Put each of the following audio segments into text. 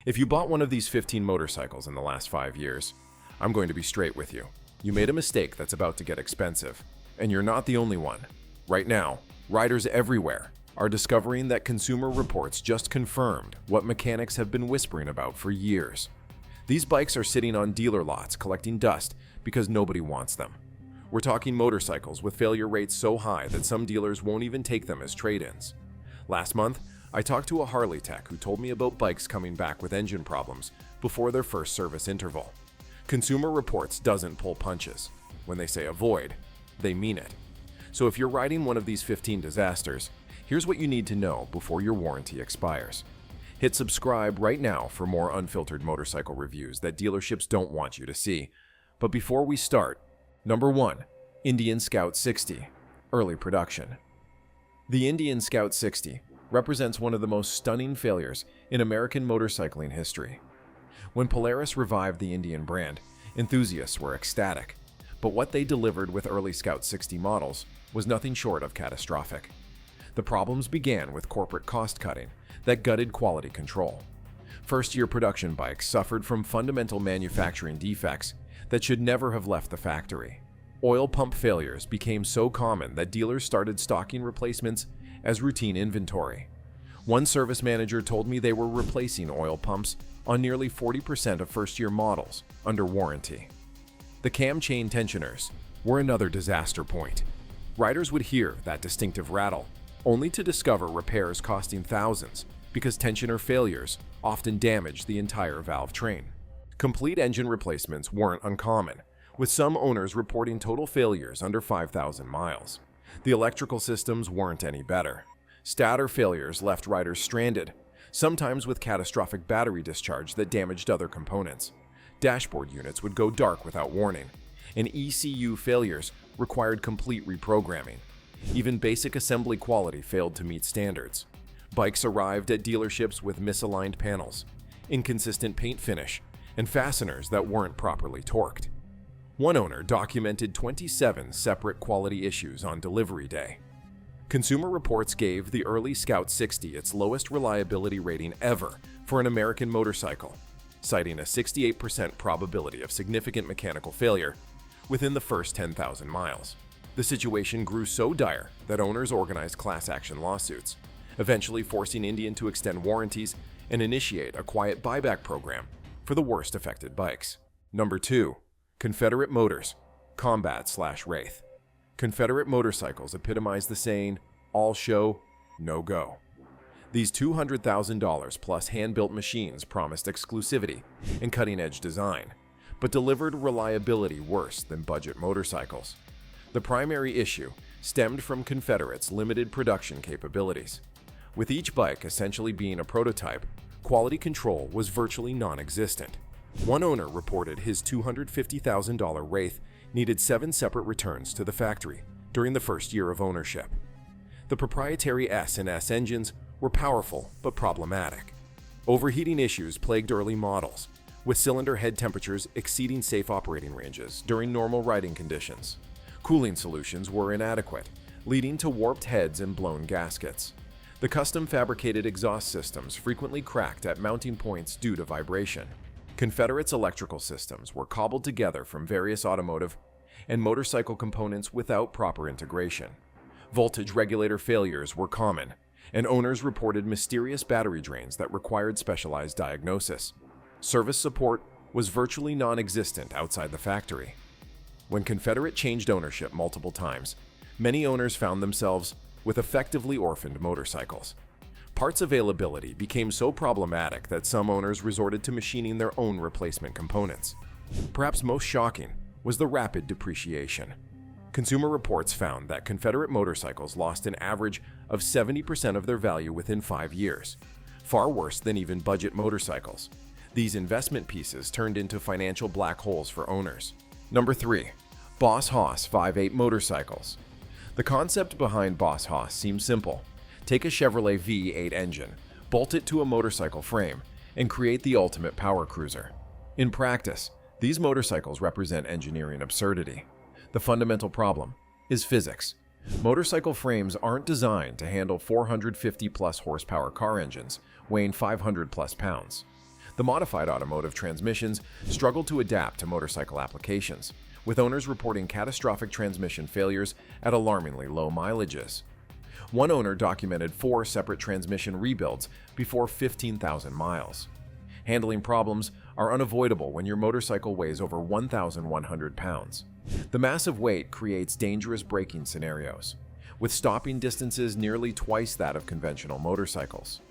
If you bought one of these 15 motorcycles in the last 5 years, I'm going to be straight with you. You made a mistake that's about to get expensive. And you're not the only one. Right now, riders everywhere are discovering that Consumer Reports just confirmed what mechanics have been whispering about for years. These bikes are sitting on dealer lots collecting dust because nobody wants them. We're talking motorcycles with failure rates so high that some dealers won't even take them as trade-ins. Last month, I talked to a Harley tech who told me about bikes coming back with engine problems before their first service interval. Consumer Reports doesn't pull punches. When they say avoid, they mean it. So if you're riding one of these 15 disasters, here's what you need to know before your warranty expires. Hit subscribe right now for more unfiltered motorcycle reviews that dealerships don't want you to see. But before we start, number 1. Indian Scout 60, early production. The Indian Scout 60 represents one of the most stunning failures in American motorcycling history. When Polaris revived the Indian brand, enthusiasts were ecstatic, but what they delivered with early Scout 60 models was nothing short of catastrophic. The problems began with corporate cost-cutting that gutted quality control. First-year production bikes suffered from fundamental manufacturing defects that should never have left the factory. Oil pump failures became so common that dealers started stocking replacements as routine inventory. One service manager told me they were replacing oil pumps on nearly 40% of first-year models under warranty. The cam chain tensioners were another disaster point. Riders would hear that distinctive rattle, only to discover repairs costing thousands because tensioner failures often damaged the entire valve train. Complete engine replacements weren't uncommon, with some owners reporting total failures under 5,000 miles. The electrical systems weren't any better. Stator failures left riders stranded, sometimes with catastrophic battery discharge that damaged other components. Dashboard units would go dark without warning, and ECU failures required complete reprogramming. Even basic assembly quality failed to meet standards. Bikes arrived at dealerships with misaligned panels, inconsistent paint finish, and fasteners that weren't properly torqued. One owner documented 27 separate quality issues on delivery day. Consumer Reports gave the early Scout 60 its lowest reliability rating ever for an American motorcycle, citing a 68% probability of significant mechanical failure within the first 10,000 miles. The situation grew so dire that owners organized class action lawsuits, eventually forcing Indian to extend warranties and initiate a quiet buyback program for the worst affected bikes. Number 2. Confederate Motors, Combat/Wraith. Confederate motorcycles epitomize the saying, all show, no go. These $200,000 plus hand-built machines promised exclusivity and cutting-edge design, but delivered reliability worse than budget motorcycles. The primary issue stemmed from Confederate's limited production capabilities. With each bike essentially being a prototype, quality control was virtually non-existent. One owner reported his $250,000 Wraith needed 7 separate returns to the factory during the first year of ownership. The proprietary S and S engines were powerful but problematic. Overheating issues plagued early models, with cylinder head temperatures exceeding safe operating ranges during normal riding conditions. Cooling solutions were inadequate, leading to warped heads and blown gaskets. The custom-fabricated exhaust systems frequently cracked at mounting points due to vibration. Confederate's electrical systems were cobbled together from various automotive and motorcycle components without proper integration. Voltage regulator failures were common, and owners reported mysterious battery drains that required specialized diagnosis. Service support was virtually non-existent outside the factory. When Confederate changed ownership multiple times, many owners found themselves with effectively orphaned motorcycles. Parts availability became so problematic that some owners resorted to machining their own replacement components. Perhaps most shocking was the rapid depreciation. Consumer Reports found that Confederate motorcycles lost an average of 70% of their value within 5 years, far worse than even budget motorcycles. These investment pieces turned into financial black holes for owners. Number 3. Boss Haas 5.8 motorcycles. The concept behind Boss Haas seems simple. Take a Chevrolet V8 engine, bolt it to a motorcycle frame, and create the ultimate power cruiser. In practice, these motorcycles represent engineering absurdity. The fundamental problem is physics. Motorcycle frames aren't designed to handle 450-plus horsepower car engines weighing 500-plus pounds. The modified automotive transmissions struggled to adapt to motorcycle applications, with owners reporting catastrophic transmission failures at alarmingly low mileages. One owner documented 4 separate transmission rebuilds before 15,000 miles. Handling problems are unavoidable when your motorcycle weighs over 1,100 pounds. The massive weight creates dangerous braking scenarios, with stopping distances nearly twice that of conventional motorcycles.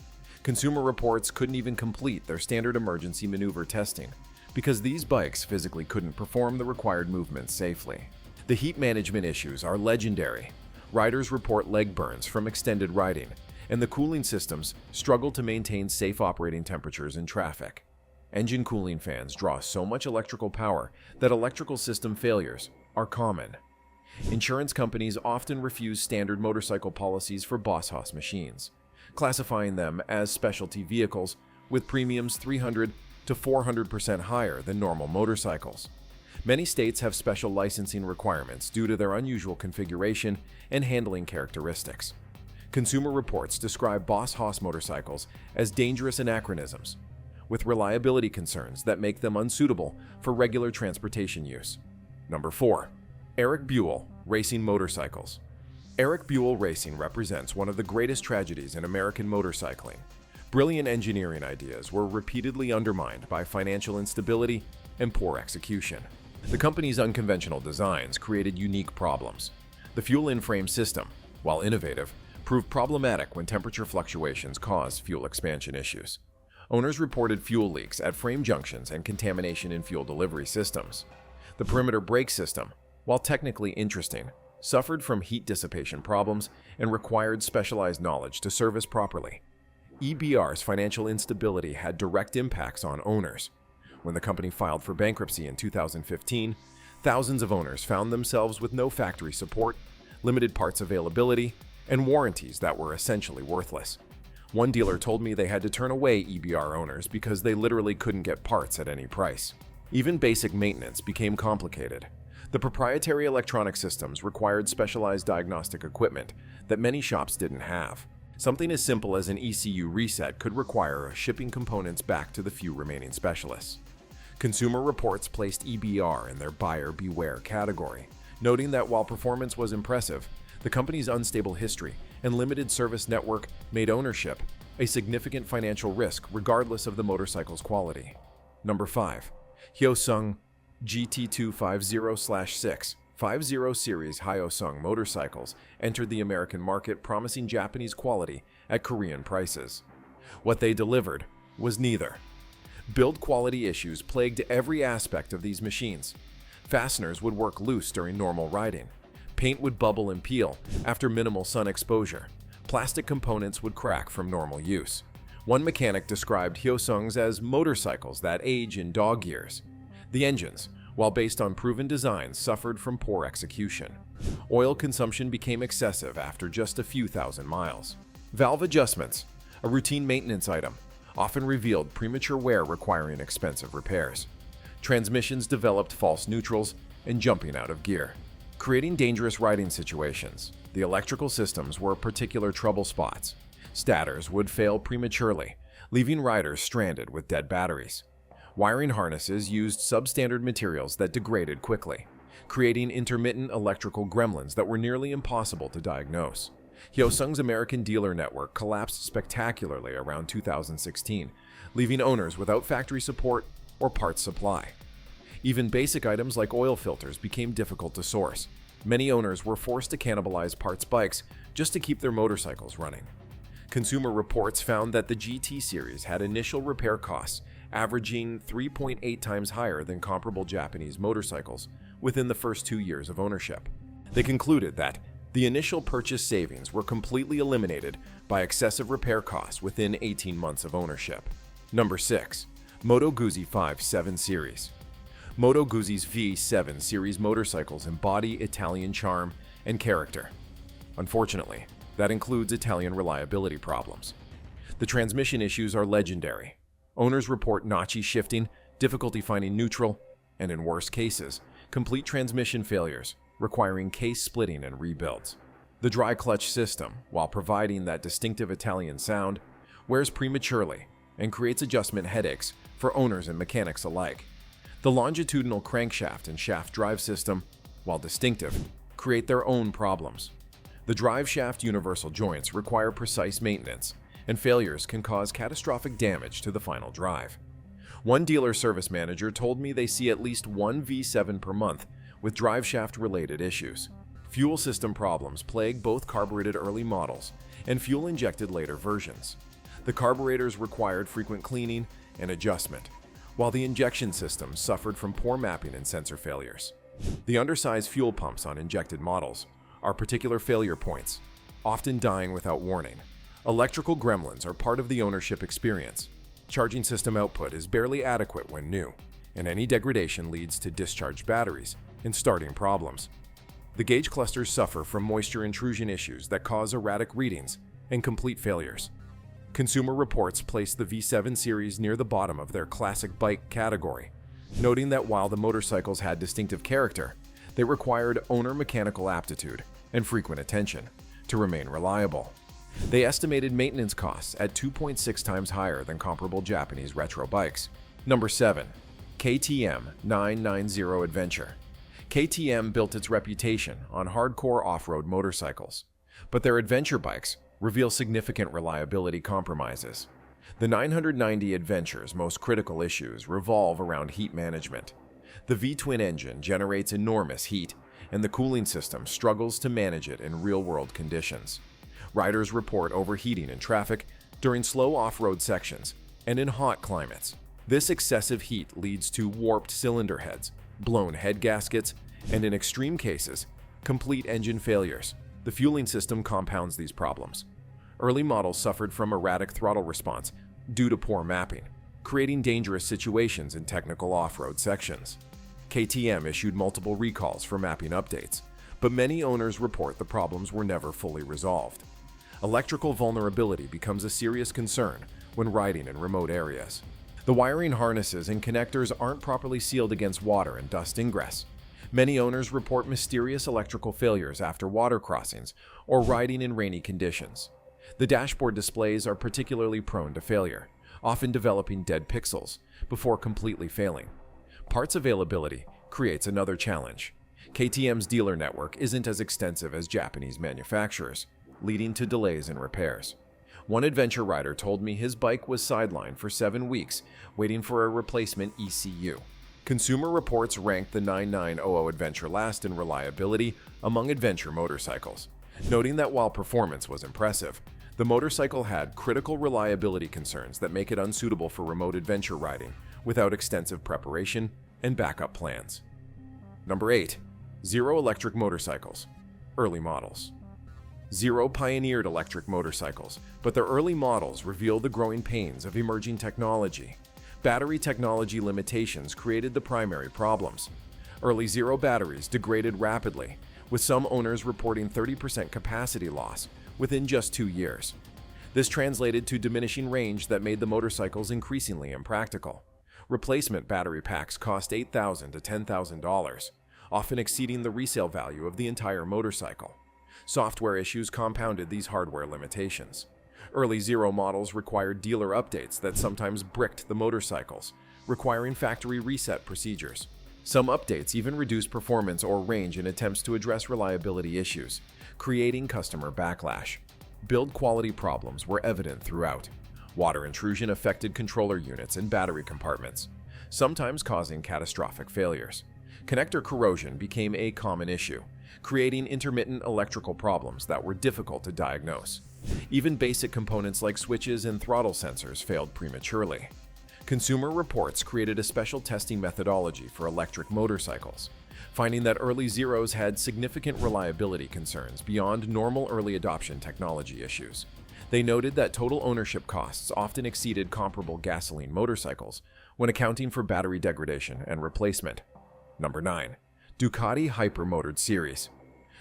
Consumer Reports couldn't even complete their standard emergency maneuver testing because these bikes physically couldn't perform the required movements safely. The heat management issues are legendary. Riders report leg burns from extended riding, and the cooling systems struggle to maintain safe operating temperatures in traffic. Engine cooling fans draw so much electrical power that electrical system failures are common. Insurance companies often refuse standard motorcycle policies for Boss Haus machines, classifying them as specialty vehicles with premiums 300 to 400% higher than normal motorcycles. Many states have special licensing requirements due to their unusual configuration and handling characteristics. Consumer Reports describe Boss Haus motorcycles as dangerous anachronisms, with reliability concerns that make them unsuitable for regular transportation use. Number 4. Eric Buell Racing Motorcycles. Eric Buell Racing represents one of the greatest tragedies in American motorcycling. Brilliant engineering ideas were repeatedly undermined by financial instability and poor execution. The company's unconventional designs created unique problems. The fuel in-frame system, while innovative, proved problematic when temperature fluctuations caused fuel expansion issues. Owners reported fuel leaks at frame junctions and contamination in fuel delivery systems. The perimeter brake system, while technically interesting, suffered from heat dissipation problems and required specialized knowledge to service properly. EBR's financial instability had direct impacts on owners. When the company filed for bankruptcy in 2015, thousands of owners found themselves with no factory support, limited parts availability, and warranties that were essentially worthless. One dealer told me they had to turn away EBR owners because they literally couldn't get parts at any price. Even basic maintenance became complicated. The proprietary electronic systems required specialized diagnostic equipment that many shops didn't have. Something as simple as an ECU reset could require shipping components back to the few remaining specialists. Consumer Reports placed EBR in their buyer beware category, noting that while performance was impressive, the company's unstable history and limited service network made ownership a significant financial risk regardless of the motorcycle's quality. Number 5. Hyosung GT 250/6 50 Series Hyosung motorcycles entered the American market promising Japanese quality at Korean prices. What they delivered was neither. Build quality issues plagued every aspect of these machines. Fasteners would work loose during normal riding. Paint would bubble and peel after minimal sun exposure. Plastic components would crack from normal use. One mechanic described Hyosungs as motorcycles that age in dog years. The engines, while based on proven designs, suffered from poor execution. Oil consumption became excessive after just a few thousand miles. Valve adjustments, a routine maintenance item, often revealed premature wear requiring expensive repairs. Transmissions developed false neutrals and jumping out of gear, creating dangerous riding situations. The electrical systems were particular trouble spots. Stators would fail prematurely, leaving riders stranded with dead batteries. Wiring harnesses used substandard materials that degraded quickly, creating intermittent electrical gremlins that were nearly impossible to diagnose. Hyosung's American dealer network collapsed spectacularly around 2016, leaving owners without factory support or parts supply. Even basic items like oil filters became difficult to source. Many owners were forced to cannibalize parts bikes just to keep their motorcycles running. Consumer Reports found that the GT Series had initial repair costs averaging 3.8 times higher than comparable Japanese motorcycles within the first 2 years of ownership. They concluded that the initial purchase savings were completely eliminated by excessive repair costs within 18 months of ownership. Number 6. Moto Guzzi V7 Series. Moto Guzzi's V7 series motorcycles embody Italian charm and character. Unfortunately, that includes Italian reliability problems. The transmission issues are legendary. Owners report notchy shifting, difficulty finding neutral, and in worse cases, complete transmission failures, requiring case splitting and rebuilds. The dry clutch system, while providing that distinctive Italian sound, wears prematurely and creates adjustment headaches for owners and mechanics alike. The longitudinal crankshaft and shaft drive system, while distinctive, create their own problems. The drive shaft universal joints require precise maintenance, and failures can cause catastrophic damage to the final drive. One dealer service manager told me they see at least one V7 per month with drive shaft-related issues. Fuel system problems plague both carbureted early models and fuel-injected later versions. The carburetors required frequent cleaning and adjustment, while the injection system suffered from poor mapping and sensor failures. The undersized fuel pumps on injected models are particular failure points, often dying without warning. Electrical gremlins are part of the ownership experience. Charging system output is barely adequate when new, and any degradation leads to discharged batteries and starting problems. The gauge clusters suffer from moisture intrusion issues that cause erratic readings and complete failures. Consumer Reports placed the V7 series near the bottom of their classic bike category, noting that while the motorcycles had distinctive character, they required owner mechanical aptitude and frequent attention to remain reliable. They estimated maintenance costs at 2.6 times higher than comparable Japanese retro bikes. Number 7. KTM 990 Adventure. KTM built its reputation on hardcore off-road motorcycles, but their adventure bikes reveal significant reliability compromises. The 990 Adventure's most critical issues revolve around heat management. The V-twin engine generates enormous heat, and the cooling system struggles to manage it in real-world conditions. Riders report overheating in traffic, during slow off-road sections, and in hot climates. This excessive heat leads to warped cylinder heads, blown head gaskets, and in extreme cases, complete engine failures. The fueling system compounds these problems. Early models suffered from erratic throttle response due to poor mapping, creating dangerous situations in technical off-road sections. KTM issued multiple recalls for mapping updates, but many owners report the problems were never fully resolved. Electrical vulnerability becomes a serious concern when riding in remote areas. The wiring harnesses and connectors aren't properly sealed against water and dust ingress. Many owners report mysterious electrical failures after water crossings or riding in rainy conditions. The dashboard displays are particularly prone to failure, often developing dead pixels before completely failing. Parts availability creates another challenge. KTM's dealer network isn't as extensive as Japanese manufacturers, leading to delays in repairs. One adventure rider told me his bike was sidelined for 7 weeks, waiting for a replacement ECU. Consumer Reports ranked the 9900 Adventure last in reliability among adventure motorcycles, noting that while performance was impressive, the motorcycle had critical reliability concerns that make it unsuitable for remote adventure riding without extensive preparation and backup plans. Number 8. Zero electric motorcycles. Early models. Zero pioneered electric motorcycles, but their early models reveal the growing pains of emerging technology. Battery technology limitations created the primary problems. Early Zero batteries degraded rapidly, with some owners reporting 30% capacity loss within just 2 years. This translated to diminishing range that made the motorcycles increasingly impractical. Replacement battery packs cost $8,000 to $10,000, often exceeding the resale value of the entire motorcycle. Software issues compounded these hardware limitations. Early Zero models required dealer updates that sometimes bricked the motorcycles, requiring factory reset procedures. Some updates even reduced performance or range in attempts to address reliability issues, creating customer backlash. Build quality problems were evident throughout. Water intrusion affected controller units and battery compartments, sometimes causing catastrophic failures. Connector corrosion became a common issue, creating intermittent electrical problems that were difficult to diagnose. Even basic components like switches and throttle sensors failed prematurely. Consumer Reports created a special testing methodology for electric motorcycles, finding that early Zeros had significant reliability concerns beyond normal early adoption technology issues. They noted that total ownership costs often exceeded comparable gasoline motorcycles when accounting for battery degradation and replacement. Number 9. Ducati Hypermotard Series.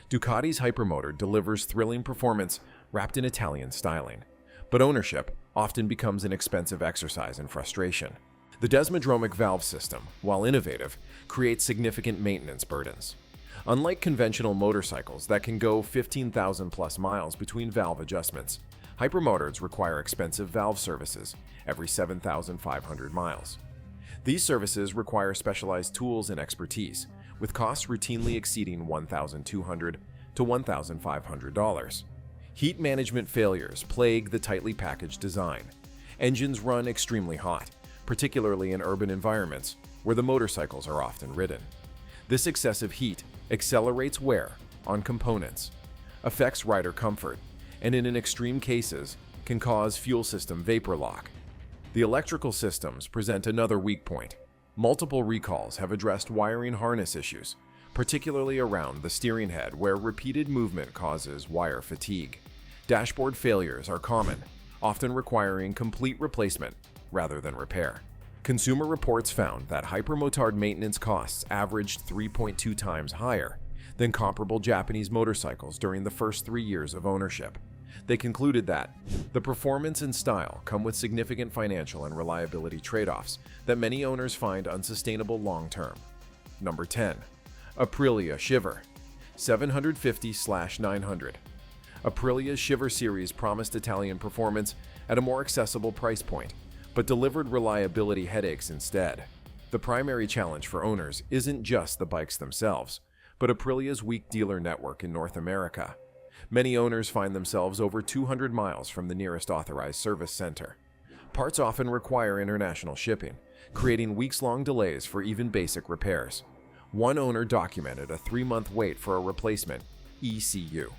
Ducati's Hypermotard delivers thrilling performance wrapped in Italian styling, but ownership often becomes an expensive exercise in frustration. The desmodromic valve system, while innovative, creates significant maintenance burdens. Unlike conventional motorcycles that can go 15,000 plus miles between valve adjustments, Hypermotards require expensive valve services every 7,500 miles. These services require specialized tools and expertise, with costs routinely exceeding $1,200 to $1,500. Heat management failures plague the tightly packaged design. Engines run extremely hot, particularly in urban environments where the motorcycles are often ridden. This excessive heat accelerates wear on components, affects rider comfort, and in extreme cases can cause fuel system vapor lock. The electrical systems present another weak point. Multiple recalls have addressed wiring harness issues, particularly around the steering head where repeated movement causes wire fatigue. Dashboard failures are common, often requiring complete replacement rather than repair. Consumer Reports found that Hypermotard maintenance costs averaged 3.2 times higher than comparable Japanese motorcycles during the first 3 years of ownership. They concluded that the performance and style come with significant financial and reliability trade-offs that many owners find unsustainable long-term. Number 10. Aprilia Shiver 750/900. Aprilia's Shiver series promised Italian performance at a more accessible price point, but delivered reliability headaches instead. The primary challenge for owners isn't just the bikes themselves, but Aprilia's weak dealer network in North America. Many owners find themselves over 200 miles from the nearest authorized service center. Parts often require international shipping, creating weeks-long delays for even basic repairs. One owner documented a 3-month wait for a replacement ECU.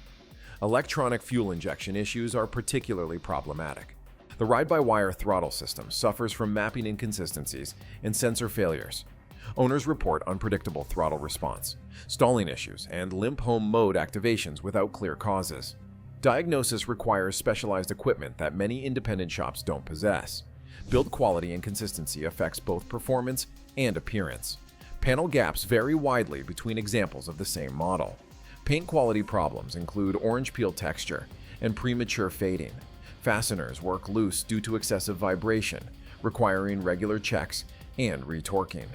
Electronic fuel injection issues are particularly problematic. The ride-by-wire throttle system suffers from mapping inconsistencies and sensor failures. Owners report unpredictable throttle response, stalling issues, and limp home mode activations without clear causes. Diagnosis requires specialized equipment that many independent shops don't possess. Build quality and consistency affects both performance and appearance. Panel gaps vary widely between examples of the same model. Paint quality problems include orange peel texture and premature fading. Fasteners work loose due to excessive vibration, requiring regular checks and retorquing.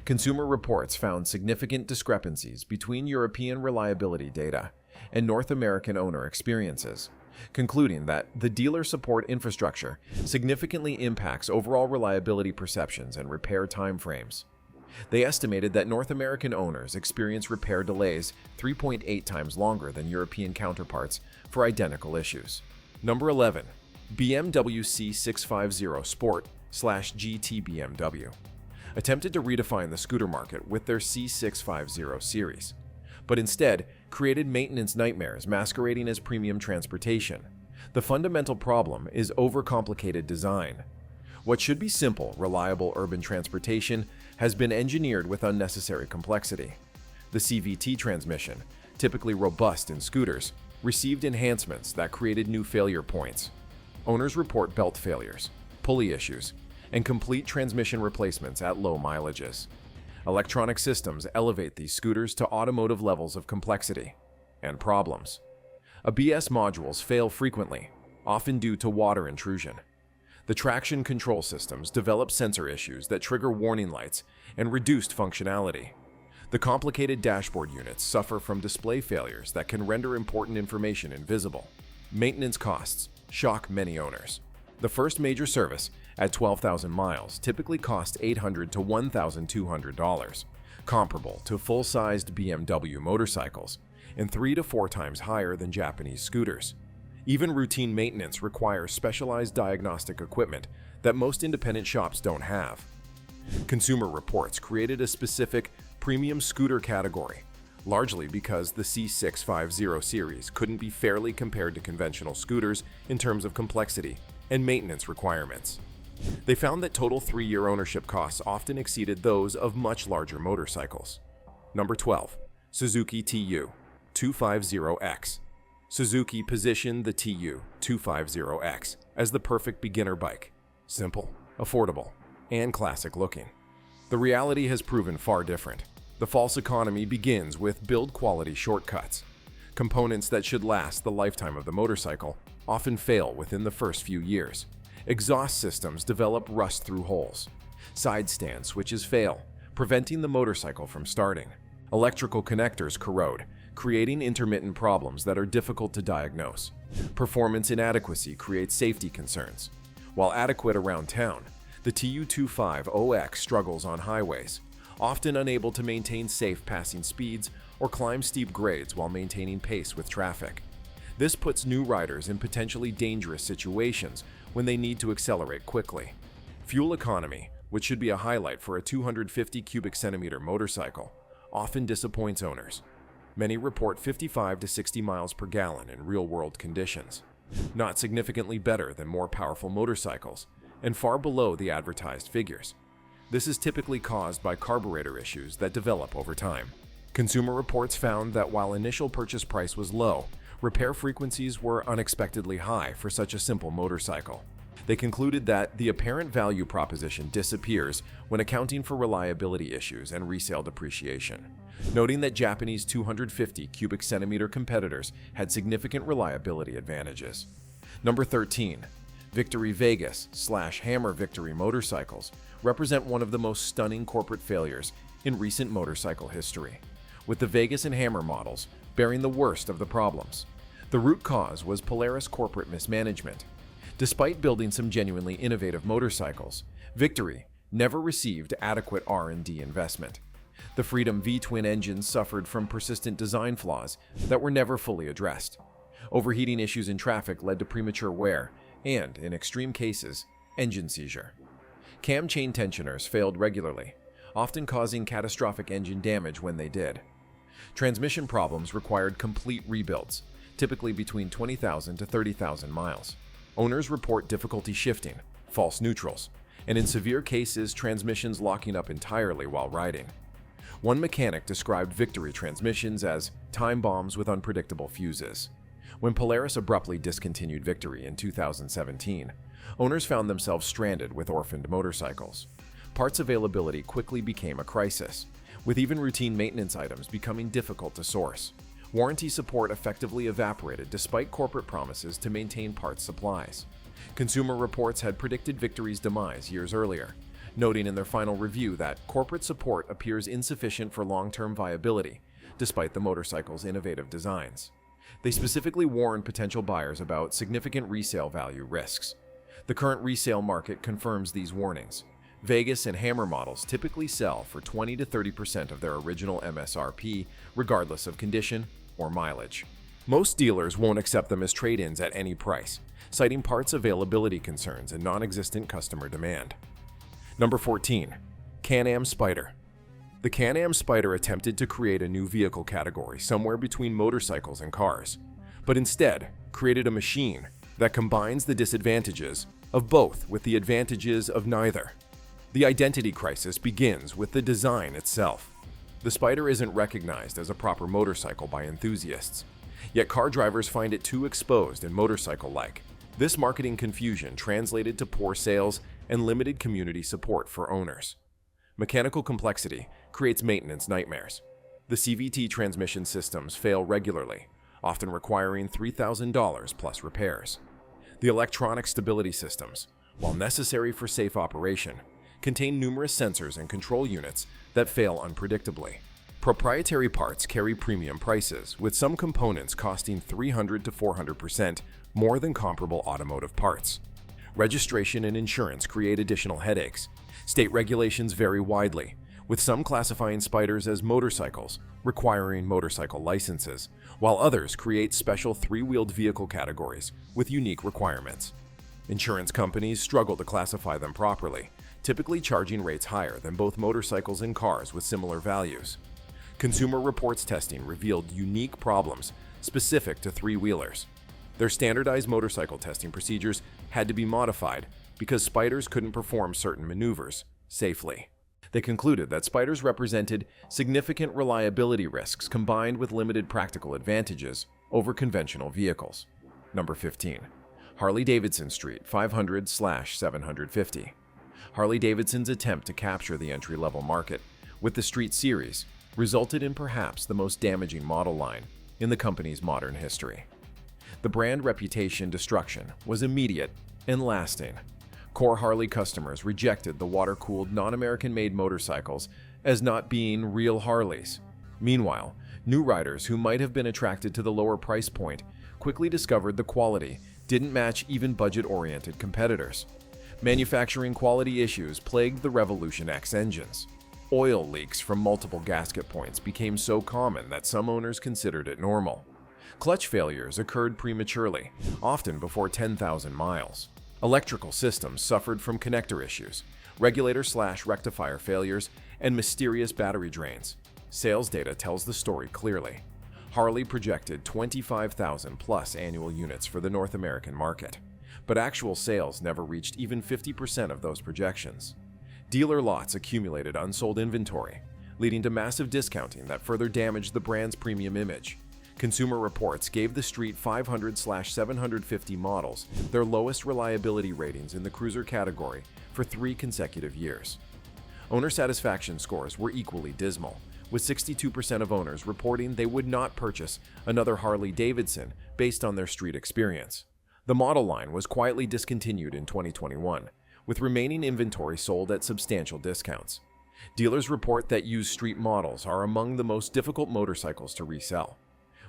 Consumer Reports found significant discrepancies between European reliability data and North American owner experiences, concluding that the dealer support infrastructure significantly impacts overall reliability perceptions and repair timeframes. They estimated that North American owners experience repair delays 3.8 times longer than European counterparts for identical issues. Number 11. BMW C650 Sport/GT BMW attempted to redefine the scooter market with their C650 series, but instead created maintenance nightmares masquerading as premium transportation. The fundamental problem is overcomplicated design. What should be simple, reliable urban transportation has been engineered with unnecessary complexity. The CVT transmission, typically robust in scooters, received enhancements that created new failure points. Owners report belt failures, pulley issues, and complete transmission replacements at low mileages. Electronic systems elevate these scooters to automotive levels of complexity and problems. ABS modules fail frequently, often due to water intrusion. The traction control systems develop sensor issues that trigger warning lights and reduced functionality. The complicated dashboard units suffer from display failures that can render important information invisible. Maintenance costs shock many owners. The first major service, at 12,000 miles, typically costs $800 to $1,200, comparable to full-sized BMW motorcycles, and 3 to 4 times higher than Japanese scooters. Even routine maintenance requires specialized diagnostic equipment that most independent shops don't have. Consumer Reports created a specific premium scooter category, largely because the C650 series couldn't be fairly compared to conventional scooters in terms of complexity and maintenance requirements. They found that total 3-year ownership costs often exceeded those of much larger motorcycles. Number 12. Suzuki TU250X. Suzuki positioned the TU250X as the perfect beginner bike. Simple, affordable, and classic-looking. The reality has proven far different. The false economy begins with build quality shortcuts. Components that should last the lifetime of the motorcycle often fail within the first few years. Exhaust systems develop rust through holes. Side stand switches fail, preventing the motorcycle from starting. Electrical connectors corrode, creating intermittent problems that are difficult to diagnose. Performance inadequacy creates safety concerns. While adequate around town, The TU250X struggles on highways, often unable to maintain safe passing speeds or climb steep grades while maintaining pace with traffic. This puts new riders in potentially dangerous situations when they need to accelerate quickly. Fuel economy, which should be a highlight for a 250 cubic centimeter motorcycle, often disappoints owners. Many report 55 to 60 miles per gallon in real-world conditions, not significantly better than more powerful motorcycles, and far below the advertised figures. This is typically caused by carburetor issues that develop over time. Consumer reports found that while initial purchase price was low, repair frequencies were unexpectedly high for such a simple motorcycle. They concluded that the apparent value proposition disappears when accounting for reliability issues and resale depreciation, noting that Japanese 250 cubic centimeter competitors had significant reliability advantages. Number 13. Victory Vegas/Hammer Victory motorcycles represent one of the most stunning corporate failures in recent motorcycle history, with the Vegas and Hammer models bearing the worst of the problems. The root cause was Polaris corporate mismanagement. Despite building some genuinely innovative motorcycles, Victory never received adequate R&D investment. The Freedom V-twin engines suffered from persistent design flaws that were never fully addressed. Overheating issues in traffic led to premature wear and, in extreme cases, engine seizure. Cam chain tensioners failed regularly, often causing catastrophic engine damage when they did. Transmission problems required complete rebuilds, typically between 20,000 to 30,000 miles. Owners report difficulty shifting, false neutrals, and in severe cases, transmissions locking up entirely while riding. One mechanic described Victory transmissions as time bombs with unpredictable fuses. When Polaris abruptly discontinued Victory in 2017, owners found themselves stranded with orphaned motorcycles. Parts availability quickly became a crisis, with even routine maintenance items becoming difficult to source. Warranty support effectively evaporated despite corporate promises to maintain parts supplies. Consumer reports had predicted Victory's demise years earlier, noting in their final review that corporate support appears insufficient for long-term viability, despite the motorcycle's innovative designs. They specifically warned potential buyers about significant resale value risks. The current resale market confirms these warnings. Vegas and Hammer models typically sell for 20 to 30% of their original MSRP, regardless of condition or mileage. Most dealers won't accept them as trade-ins at any price, citing parts availability concerns and non-existent customer demand. Number 14. Can-Am Spyder. The Can-Am Spyder attempted to create a new vehicle category somewhere between motorcycles and cars, but instead created a machine that combines the disadvantages of both with the advantages of neither. The identity crisis begins with the design itself. The Spyder isn't recognized as a proper motorcycle by enthusiasts, yet car drivers find it too exposed and motorcycle-like. This marketing confusion translated to poor sales and limited community support for owners. Mechanical complexity creates maintenance nightmares. The CVT transmission systems fail regularly, often requiring $3,000 plus repairs. The electronic stability systems, while necessary for safe operation, contain numerous sensors and control units that fail unpredictably. Proprietary parts carry premium prices, with some components costing 300 to 400% more than comparable automotive parts. Registration and insurance create additional headaches. State regulations vary widely, with some classifying Spyders as motorcycles, requiring motorcycle licenses, while others create special three-wheeled vehicle categories with unique requirements. Insurance companies struggle to classify them properly, typically charging rates higher than both motorcycles and cars with similar values. Consumer reports testing revealed unique problems specific to three-wheelers. Their standardized motorcycle testing procedures had to be modified because Spyders couldn't perform certain maneuvers safely. They concluded that Spyders represented significant reliability risks combined with limited practical advantages over conventional vehicles. Number 15. Harley-Davidson Street 500/750. Harley-Davidson's attempt to capture the entry-level market with the Street Series resulted in perhaps the most damaging model line in the company's modern history. The brand reputation destruction was immediate and lasting. Core Harley customers rejected the water-cooled, non-American-made motorcycles as not being real Harleys. Meanwhile, new riders who might have been attracted to the lower price point quickly discovered the quality didn't match even budget-oriented competitors. Manufacturing quality issues plagued the Revolution X engines. Oil leaks from multiple gasket points became so common that some owners considered it normal. Clutch failures occurred prematurely, often before 10,000 miles. Electrical systems suffered from connector issues, regulator/rectifier failures, and mysterious battery drains. Sales data tells the story clearly. Harley projected 25,000 plus annual units for the North American market, but actual sales never reached even 50% of those projections. Dealer lots accumulated unsold inventory, leading to massive discounting that further damaged the brand's premium image. Consumer Reports gave the Street 500/750 models their lowest reliability ratings in the cruiser category for 3 consecutive years. Owner satisfaction scores were equally dismal, with 62% of owners reporting they would not purchase another Harley-Davidson based on their Street experience. The model line was quietly discontinued in 2021, with remaining inventory sold at substantial discounts. Dealers report that used Street models are among the most difficult motorcycles to resell,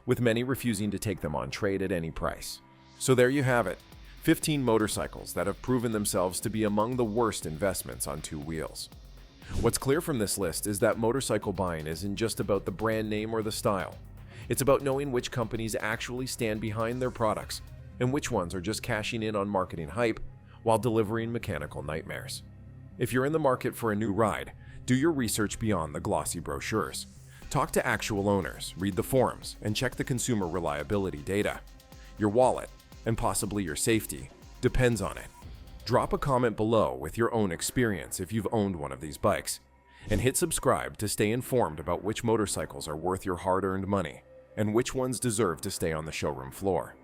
with many refusing to take them on trade at any price. So there you have it, 15 motorcycles that have proven themselves to be among the worst investments on 2 wheels. What's clear from this list is that motorcycle buying isn't just about the brand name or the style. It's about knowing which companies actually stand behind their products and which ones are just cashing in on marketing hype while delivering mechanical nightmares. If you're in the market for a new ride, do your research beyond the glossy brochures. Talk to actual owners, read the forums, and check the consumer reliability data. Your wallet, and possibly your safety, depends on it. Drop a comment below with your own experience if you've owned one of these bikes, and hit subscribe to stay informed about which motorcycles are worth your hard-earned money and which ones deserve to stay on the showroom floor.